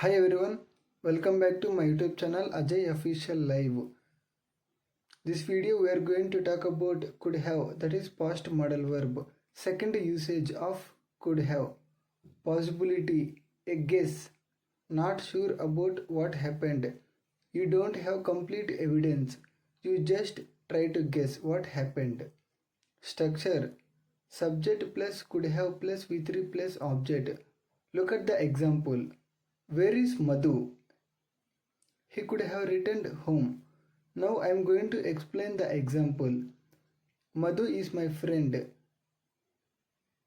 Hi everyone, welcome back to my YouTube channel Ajay Official Live. This video we are going to talk about could have, that is past modal verb. Second usage of could have. Possibility, a guess, not sure about what happened. You don't have complete evidence. You just try to guess what happened. Structure, subject plus could have plus V3 plus object. Look at the example. Where is Madhu? He could have returned home. Now I am going to explain the example. Madhu is my friend.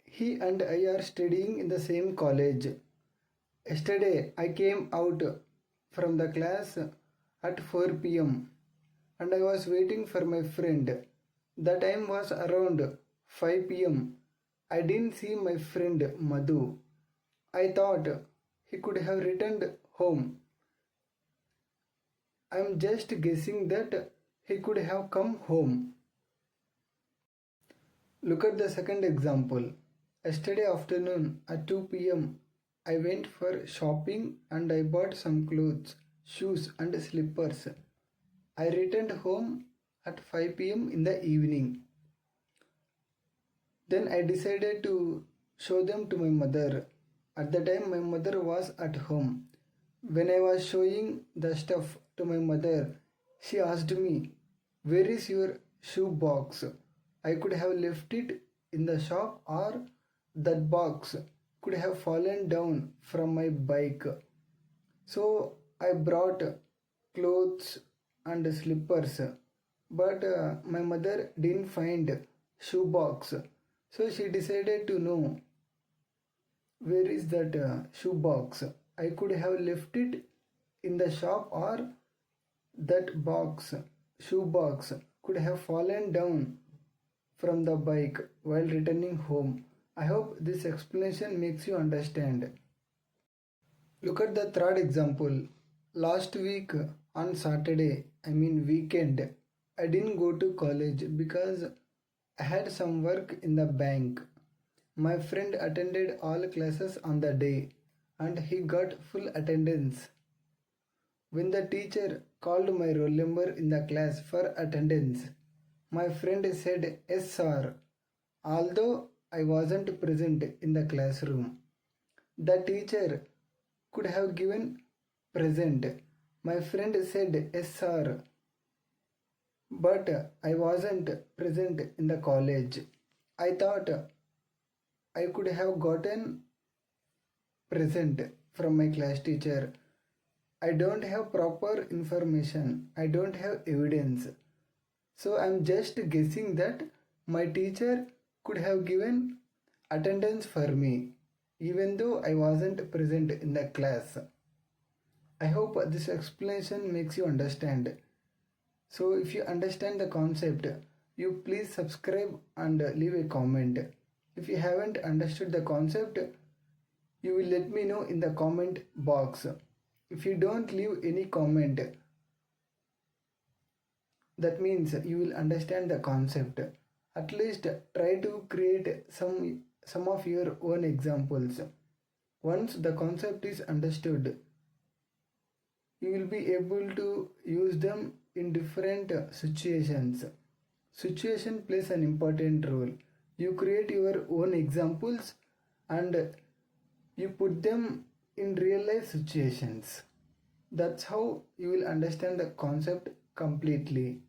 He and I are studying in the same college. Yesterday I came out from the class at 4 p.m. and I was waiting for my friend. The time was around 5 p.m. I didn't see my friend Madhu. I thought he could have returned home. I'm just guessing that he could have come home. Look at the second example. Yesterday afternoon at 2 p.m. I went for shopping and I bought some clothes, shoes and slippers. I returned home at 5 p.m. in the evening. Then I decided to show them to my mother. At the time my mother was at home. When I was showing the stuff to my mother, she asked me, "Where is your shoe box?" I could have left it in the shop, or that box could have fallen down from my bike. So I brought clothes and slippers, but my mother didn't find shoe box. So she decided to know where is that shoe box. I could have left it in the shop, or that box, shoe box, could have fallen down from the bike while returning home. I hope this explanation makes you understand. Look at the third example. Last week on Saturday, weekend, I didn't go to college because I had some work in the bank. My friend attended all classes on the day and he got full attendance. When the teacher called my roll number in the class for attendance, my friend said yes sir, although I wasn't present in the classroom. The teacher could have given present. My friend said yes sir, but I wasn't present in the college. I thought I could have gotten present from my class teacher. I don't have proper information. I don't have evidence. So I'm just guessing that my teacher could have given attendance for me even though I wasn't present in the class. I hope this explanation makes you understand. So if you understand the concept, you please subscribe and leave a comment. If you haven't understood the concept, you will let me know in the comment box. If you don't leave any comment, that means you will understand the concept. At least try to create some of your own examples. Once the concept is understood, you will be able to use them in different situations. Situation plays an important role. You create your own examples and you put them in real life situations. That's how you will understand the concept completely.